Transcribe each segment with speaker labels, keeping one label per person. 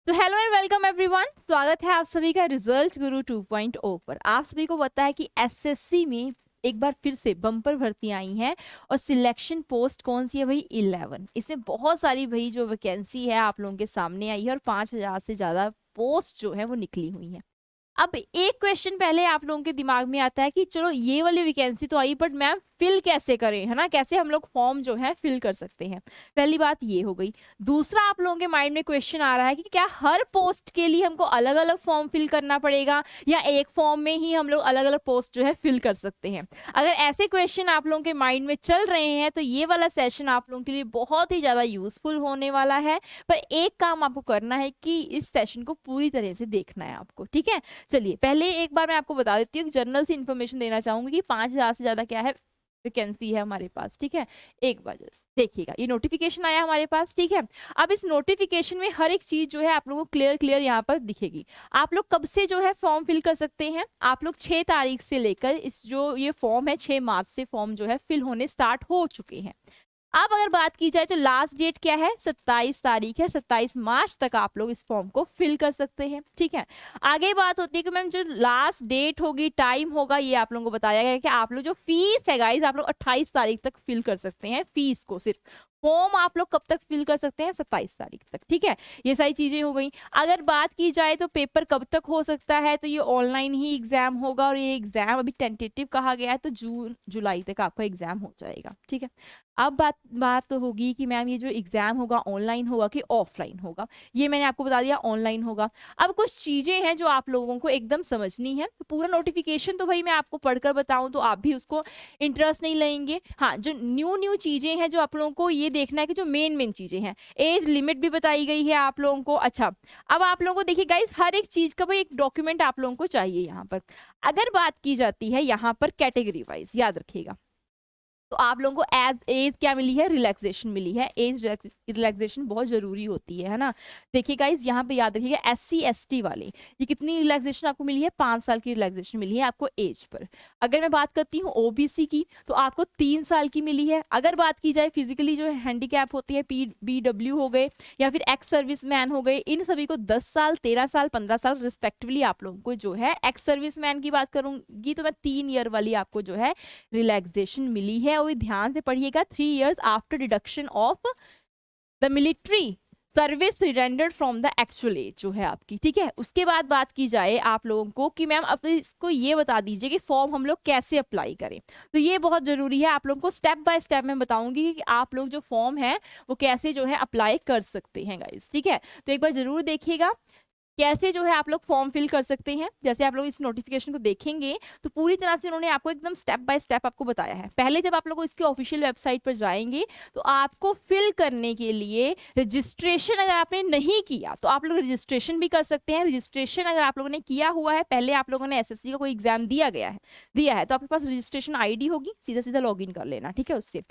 Speaker 1: तो hello and welcome everyone, स्वागत है आप सभी का रिजल्ट गुरु 2.0 पर। आप सभी को पता है कि एसएससी में एक बार फिर से बम्पर भर्तियां आई हैं और सिलेक्शन पोस्ट कौन सी है भाई 11। इसमें बहुत सारी भाई जो वैकेंसी है आप लोगों के सामने आई है और 5,000 से ज़्यादा पोस्ट जो है वो निकली हुई हैं। अब एक क्वेश्चन पहले आप लोगों के दिमाग में आता है कि चलो ये वाली वैकेंसी तो आई, बट मैम फिल कैसे करें, है ना, कैसे हम लोग फॉर्म जो है फिल कर सकते हैं। पहली बात ये हो गई। दूसरा आप लोगों के माइंड में क्वेश्चन आ रहा है कि क्या हर पोस्ट के लिए हमको अलग अलग फॉर्म फिल करना पड़ेगा या एक फॉर्म में ही हम लोग अलग अलग पोस्ट जो है फिल कर सकते हैं। अगर ऐसे क्वेश्चन आप लोगों के माइंड में चल रहे हैं तो ये वाला सेशन आप लोगों के लिए बहुत ही ज़्यादा यूजफुल होने वाला है। पर एक काम आपको करना है कि इस सेशन को पूरी तरह से देखना है आपको, ठीक है। चलिए पहले एक बार मैं आपको बता देती हूँ, जनरल सी इन्फॉर्मेशन देना चाहूंगी कि 5,000 से ज्यादा क्या है वैकेंसी है हमारे पास, ठीक है। एक बार जस्ट देखिएगा, ये नोटिफिकेशन आया हमारे पास, ठीक है। अब इस नोटिफिकेशन में हर एक चीज जो है आप लोगों को क्लियर क्लियर यहाँ पर दिखेगी। आप लोग कब से जो है फॉर्म फिल कर सकते हैं, आप लोग 6 तारीख से लेकर इस जो ये फॉर्म है 6 मार्च से फॉर्म जो है फिल होने स्टार्ट हो चुके हैं। अब अगर बात की जाए तो लास्ट डेट क्या है, 27 तारीख है। 27 मार्च तक आप लोग इस फॉर्म को फिल कर सकते हैं, ठीक है। आगे बात होती है कि मैम जो लास्ट डेट होगी, टाइम होगा, ये आप लोगों को बताया गया है कि आप लोग जो फीस है गाइस आप लोग 28 तारीख तक फिल कर सकते हैं फीस को। सिर्फ फॉर्म आप लोग कब तक फिल कर सकते हैं, 27 तारीख तक, ठीक है। ये सारी चीजें हो गई। अगर बात की जाए तो पेपर कब तक हो सकता है, तो ये ऑनलाइन ही एग्जाम होगा और ये एग्जाम अभी टेंटेटिव कहा गया है, तो जून जुलाई तक आपका एग्जाम हो जाएगा, ठीक है। अब बात बात तो होगी कि मैम ये जो एग्जाम होगा ऑनलाइन होगा कि ऑफलाइन होगा। ये मैंने आपको बता दिया ऑनलाइन होगा। अब कुछ चीजें हैं जो आप लोगों को एकदम समझनी है। तो पूरा नोटिफिकेशन तो भाई मैं आपको पढ़कर बताऊं तो आप भी उसको इंटरेस्ट नहीं लेंगे। हाँ, जो न्यू न्यू चीजें हैं जो आप लोगों को ये देखना है कि जो मेन मेन चीजें हैं, एज लिमिट भी बताई गई है आप लोगों को। अच्छा, अब आप लोगों को देखिए गाइस, हर एक चीज का भाई एक डॉक्यूमेंट आप लोगों को चाहिए यहाँ पर। अगर बात की जाती है यहाँ पर कैटेगरी वाइज, याद रखिएगा, तो आप लोगों को एज एज क्या मिली है, रिलैक्सेशन मिली है। एज रिलैक्सेशन बहुत जरूरी होती है ना। देखिए गाइस यहाँ पे याद रखिएगा, SC ST वाले ये कितनी रिलैक्सेशन आपको मिली है, 5 साल की रिलैक्सेशन मिली है आपको एज पर। अगर मैं बात करती हूँ OBC की तो आपको 3 साल की मिली है। अगर बात की जाए फिजिकली जो हैंडीकैप होती है, PBW हो गए या फिर एक्स सर्विस मैन हो गए, इन सभी को 10 साल 13 साल 15 साल रिस्पेक्टिवली आप लोगों को जो है, एक्स सर्विस मैन की बात करूंगी तो मैं 3 ईयर वाली आपको जो है रिलैक्सेशन मिली है। और ध्यान से पढ़िएगा, 3 years after deduction of the military service rendered from the actual as जो है आपकी, ठीक है। उसके बाद बात की जाए आप लोगों को कि मैम अब इसको ये बता दीजिए कि फॉर्म हम लोग कैसे अप्लाई करें। तो ये बहुत जरूरी है, आप लोगों को स्टेप बाय स्टेप मैं बताऊंगी कि आप लोग जो फॉर्म है वो कैसे जो है अप्लाई कर सकते हैं गाइस, ठीक है। तो एक बार जरूर देखिएगा कैसे जो है आप लोग फॉर्म फिल कर सकते हैं। जैसे आप लोग इस नोटिफिकेशन को देखेंगे तो पूरी तरह से उन्होंने आपको एकदम स्टेप बाय स्टेप आपको बताया है। पहले जब आप लोग इसके ऑफिशियल वेबसाइट पर जाएंगे तो आपको फिल करने के लिए रजिस्ट्रेशन अगर आपने नहीं किया तो आप लोग रजिस्ट्रेशन भी कर सकते हैं। रजिस्ट्रेशन अगर आप लोगों ने किया हुआ है, पहले आप लोगों ने SSC का कोई एग्जाम दिया है तो आपके पास रजिस्ट्रेशन ID होगी, सीधा सीधा लॉगिन कर लेना, ठीक है उससे।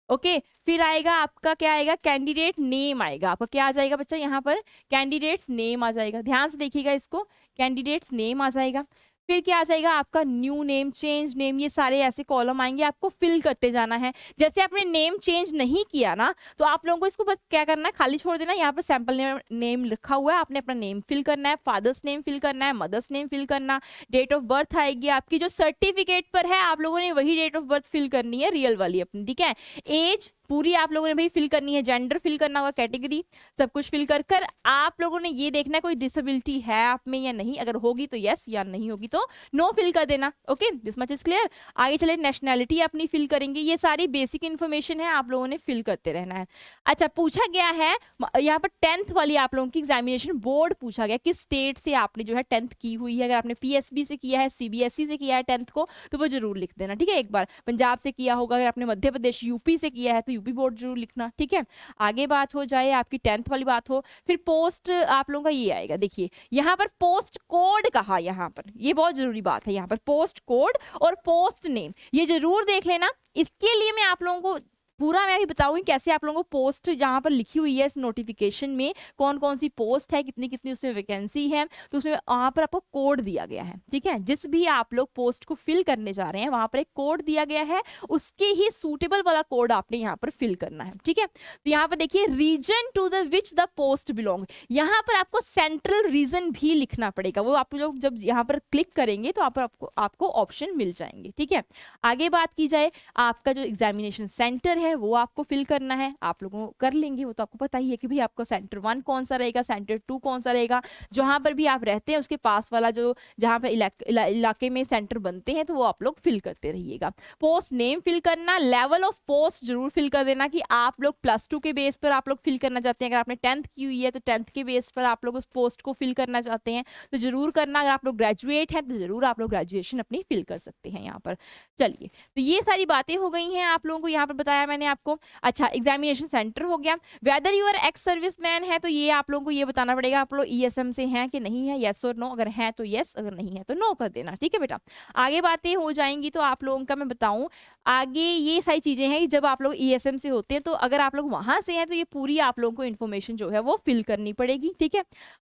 Speaker 1: ओके, फिर आएगा आपका क्या आएगा, कैंडिडेट नेम आएगा। आपका क्या आ जाएगा बच्चा, यहाँ पर कैंडिडेट्स नेम आ जाएगा। ध्यान से देखिएगा इसको, कैंडिडेट्स नेम आ जाएगा। फिर क्या आ जाएगा आपका न्यू नेम, चेंज नेम, ये सारे ऐसे कॉलम आएंगे, आपको फिल करते जाना है। जैसे आपने नेम चेंज नहीं किया ना तो आप लोगों को इसको बस क्या करना है, खाली छोड़ देना। यहाँ पर सैंपल नेम लिखा हुआ है, आपने अपना नेम फिल करना है, फादर्स नेम फिल करना है, मदर्स नेम फिल करना। डेट ऑफ बर्थ आएगी आपकी, जो सर्टिफिकेट पर है आप लोगों ने वही डेट ऑफ बर्थ फिल करनी है, रियल वाली अपनी, ठीक है। एज पूरी आप लोगों ने भाई फिल करनी है, जेंडर फिल करना होगा, कैटेगरी सब कुछ फिल कर कर आप लोगों ने ये देखना है कोई डिसेबिलिटी है आप में या नहीं। अगर होगी तो यस, या नहीं होगी तो नो फिल कर देना। Okay, this much is clear. आगे चले, नेशनैलिटी अपनी फिल करेंगे। ये सारी बेसिक इन्फॉर्मेशन है, आप लोगों ने फिल करते रहना है। अच्छा, पूछा गया है यहाँ पर 10th वाली आप लोगों की एग्जामिनेशन बोर्ड पूछा गया, किस स्टेट से आपने जो है 10th की हुई है। अगर आपने PSB से किया है, CBSE से किया है 10th को तो वो जरूर लिख देना, ठीक है। एक बार पंजाब से किया होगा, अगर आपने मध्य प्रदेश UP से किया है तो UP बोर्ड जरूर लिखना, ठीक है। आगे बात हो जाए आपकी 10th वाली बात हो, फिर पोस्ट आप लोगों का ये आएगा। देखिए यहाँ पर पोस्ट कोड कहा, यहाँ पर ये बहुत जरूरी बात है, यहाँ पर पोस्ट कोड और पोस्ट नेम ये जरूर देख लेना। इसके लिए मैं आप लोगों को पूरा मैं अभी बताऊंगी कैसे आप लोगों को पोस्ट यहाँ पर लिखी हुई है इस नोटिफिकेशन में, कौन कौन सी पोस्ट है, कितनी कितनी उसमें वैकेंसी है, तो उसमें वहाँ पर आपको कोड दिया गया है, ठीक है। जिस भी आप लोग पोस्ट को फिल करने जा रहे हैं वहां पर एक कोड दिया गया है, उसके ही सूटेबल वाला कोड आपने यहाँ पर फिल करना है, ठीक है। तो यहाँ पर देखिए region to the which the post belong, यहाँ पर आपको सेंट्रल रीजन भी लिखना पड़ेगा, वो आप लोग जब यहाँ पर क्लिक करेंगे तो आपको ऑप्शन मिल जाएंगे, ठीक है। आगे बात की जाए, आपका जो एग्जामिनेशन सेंटर है वो आपको फिल करना है, आप लोगों कर लेंगे, वो तो आपको पता ही है कि भाई आपका सेंटर 1 कौन सा रहेगा, सेंटर 2 कौन सा रहेगा, जहां पर भी आप रहते हैं उसके पास वाला जो जहां पर इलाके में सेंटर बनते हैं तो वो आप लोग फिल करते रहिएगा। पोस्ट नेम फिल करना, लेवल ऑफ पोस्ट जरूर फिल कर देना कि आप लोग +2 के बेस पर आप लोग फिल करना चाहते हैं, अगर आपने 10th की हुई है तो 10th के बेस पर आप लोग उस पोस्ट को फिल करना चाहते हैं तो जरूर करना, अगर आप लोग ग्रेजुएट हैं तो जरूर आप लोग ग्रेजुएशन अपनी फिल कर सकते हैं यहाँ पर। चलिए, तो ये सारी बातें हो गई हैं, आप लोगों को यहाँ पर बताया मैंने आपको। अच्छा, एग्जामिनेशन सेंटर हो गया। Whether you are ex serviceman है तो ये आप लोगों को ये बताना पड़ेगा आप लोग ESM से हैं कि नहीं है, येस और नो, अगर है तो येस, अगर नहीं है तो नो कर देना, ठीक है बेटा। आगे बातें हो जाएंगी तो आप लोगों का मैं बताऊं, आगे ये सारी चीजें हैं जब आप लोग ESM से होते हैं तो अगर आप लोग वहां से हैं तो ये पूरी आप लोगों को इन्फॉर्मेशन जो है वो फिल करनी पड़ेगी, ठीक है।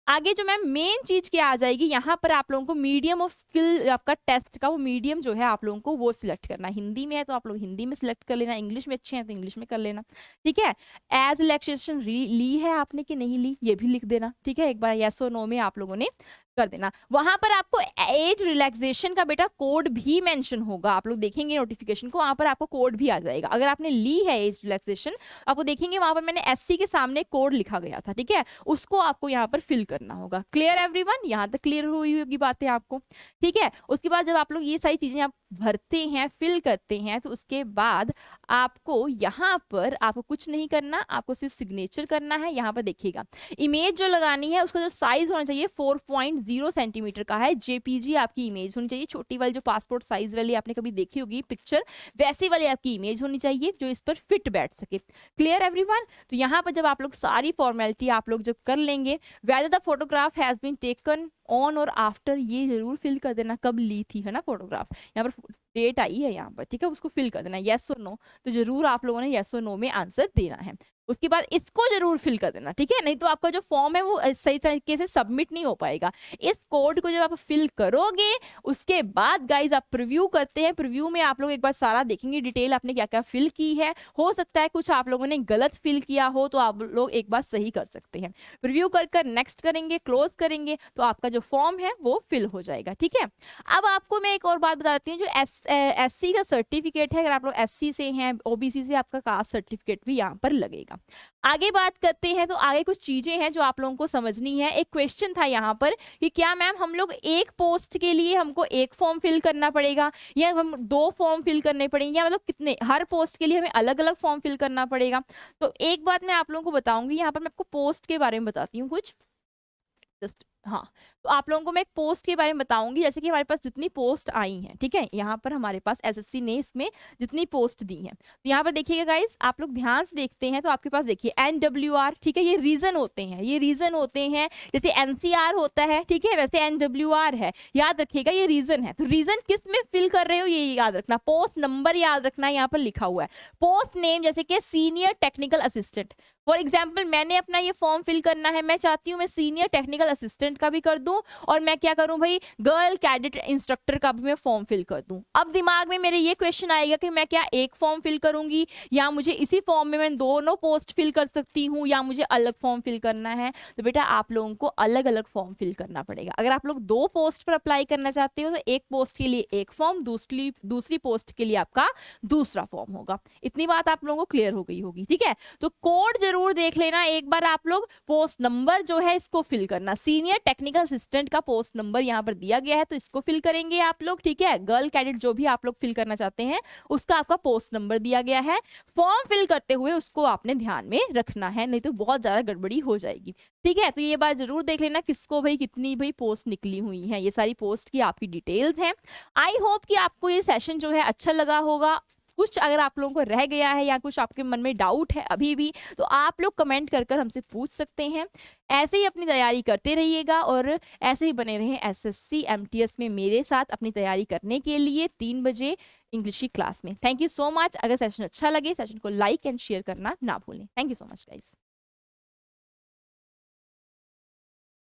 Speaker 1: आगे जो मैम मेन चीज क्या आ जाएगी, यहाँ पर आप लोगों को मीडियम ऑफ स्किल आपका टेस्ट का वो मीडियम जो है आप लोगों को वो सिलेक्ट करना, हिंदी में है तो आप लोग हिंदी में सिलेक्ट कर लेना, इंग्लिश में अच्छे हैं तो इंग्लिश में कर लेना, ठीक है। एज रिलैक्सेशन ली है आपने कि नहीं ली ये भी लिख देना, ठीक है। एक बार येस और नो में आप लोगों ने कर देना। वहां पर आपको एज रिलैक्सेशन का बेटा कोड भी मेंशन होगा, आप लोग देखेंगे नोटिफिकेशन को, वहां पर आपको कोड भी आ जाएगा। अगर आपने ली है एज रिलैक्सेशन, आपको देखेंगे वहां पर मैंने SC के सामने कोड लिखा गया था, ठीक है, उसको आपको यहाँ पर फिल करना होगा। क्लियर एवरीवन, यहाँ तक क्लियर हुई होगी बातें आपको, ठीक है। उसके बाद जब आप लोग ये सारी चीजें आप भरते हैं, फिल करते हैं, तो उसके बाद आपको यहाँ पर आपको कुछ नहीं करना, आपको सिर्फ सिग्नेचर करना है। यहाँ पर देखिएगा इमेज जो लगानी है उसका जो साइज होना चाहिए 4.0 सेंटीमीटर का है, JPG आपकी इमेज होनी चाहिए, छोटी वाली जो पासपोर्ट साइज वाली आपने कभी देखी होगी पिक्चर, वैसी वाली आपकी इमेज होनी चाहिए जो इस पर फिट बैठ सके। क्लियर एवरीवन, तो यहाँ पर जब आप लोग सारी फॉर्मेलिटी आप लोग जब कर लेंगे, whether the photograph has been taken on और आफ्टर, ये जरूर फिल कर देना, कब ली थी है ना फोटोग्राफ, यहाँ पर डेट आई है यहाँ पर, ठीक है, उसको फिल कर देना, येस और नो, तो जरूर आप लोगों ने येस और नो में आंसर देना है। उसके बाद इसको जरूर फिल कर देना, ठीक है, नहीं तो आपका जो फॉर्म है वो सही तरीके से सबमिट नहीं हो पाएगा। इस कोड को जब आप फिल करोगे उसके बाद गाइज आप प्रीव्यू करते हैं, प्रीव्यू में आप लोग एक बार सारा देखेंगे डिटेल आपने क्या क्या फिल की है, हो सकता है कुछ आप लोगों ने गलत फिल किया हो तो आप लोग एक बार सही कर सकते हैं। प्रीव्यू कर नेक्स्ट करेंगे, क्लोज करेंगे तो आपका जो फॉर्म है वो फिल हो जाएगा, ठीक है। अब आपको मैं एक और बात बताती हूँ, जो SC का सर्टिफिकेट है, अगर आप लोग SC से हैं, OBC से, आपका कास्ट सर्टिफिकेट भी यहाँ पर लगेगा। आगे बात करते हैं, तो आगे कुछ चीजें हैं जो आप लोगों को समझनी है। एक क्वेश्चन था यहाँ पर कि क्या मैम हम लोग एक पोस्ट के लिए हमको एक फॉर्म फिल करना पड़ेगा या हम 2 फॉर्म फिल करने पड़ेंगे, या मतलब कितने, हर पोस्ट के लिए हमें अलग अलग फॉर्म फिल करना पड़ेगा। तो एक बात मैं आप लोगों को बताऊंगी, यहाँ पर मैं आपको पोस्ट के बारे में बताती हूँ कुछ, जस्ट हाँ, तो आप लोगों को मैं एक पोस्ट के बारे में बताऊंगी, जैसे कि हमारे पास जितनी पोस्ट आई हैं, ठीक है, यहाँ पर हमारे पास SSC ने इसमें जितनी पोस्ट दी हैं, तो यहाँ पर देखिएगा गाइस, आप लोग ध्यान से देखते हैं तो आपके पास देखिए NWR, ठीक है, ये रीजन होते हैं, ये रीजन होते हैं, जैसे NCR होता है, ठीक है, वैसे NWR है, याद रखिएगा ये रीजन है। तो रीजन किस में फिल कर रहे हो ये याद रखना, पोस्ट नंबर याद रखना, यहाँ पर लिखा हुआ है पोस्ट नेम, जैसे कि senior technical assistant, for example मैंने अपना ये फॉर्म फिल करना है, मैं चाहती हूँ मैं सीनियर टेक्निकल असिस्टेंट का भी कर दूं और मैं क्या करूं भाई, गर्ल कैडेट इंस्ट्रक्टर का भी मैं फॉर्म फिल कर दूं। अब दिमाग में मेरे ये क्वेश्चन आएगा कि मैं क्या एक फॉर्म फिल करूंगी या मुझे इसी फॉर्म में मैं दोनों पोस्ट फिल कर सकती हूँ या मुझे अलग फॉर्म फिल करना है। तो बेटा आप लोगों को अलग अलग फॉर्म फिल करना पड़ेगा। अगर आप लोग 2 पोस्ट पर अप्लाई करना चाहते हो तो एक पोस्ट के लिए एक फॉर्म, दूसरी पोस्ट के लिए आपका दूसरा फॉर्म होगा। इतनी बात आप लोगों को क्लियर हो गई होगी, ठीक है। तो कोड जरूर देख लेना एक बार आप लोग, पोस्ट नंबर जो है इसको फिल करना, सीनियर टेक्निकल असिस्टेंट का पोस्ट नंबर यहाँ पर दिया गया है तो इसको फिल करेंगे आप लोग, ठीक है। गर्ल कैडेट जो भी आप लोग फिल करना चाहते हैं उसका आपका पोस्ट नंबर दिया गया है, फॉर्म फिल करते हुए उसको आपने ध्यान में रखना है, नहीं तो बहुत ज्यादा गड़बड़ी हो जाएगी, ठीक है। तो ये बात जरूर देख लेना किसको भाई कितनी भाई पोस्ट निकली हुई है, ये सारी पोस्ट की आपकी डिटेल्स हैं। आई होप कि आपको ये सेशन जो है अच्छा लगा होगा। कुछ अगर आप लोगों को रह गया है या कुछ आपके मन में डाउट है अभी भी, तो आप लोग कमेंट कर कर हमसे पूछ सकते हैं। ऐसे ही अपनी तैयारी करते रहिएगा और ऐसे ही बने रहें एसएससी एमटीएस में मेरे साथ अपनी तैयारी करने के लिए 3 बजे इंग्लिश की क्लास में। Thank you so much. अगर सेशन अच्छा लगे, सेशन को लाइक एंड शेयर करना ना भूलें। Thank you so much guys.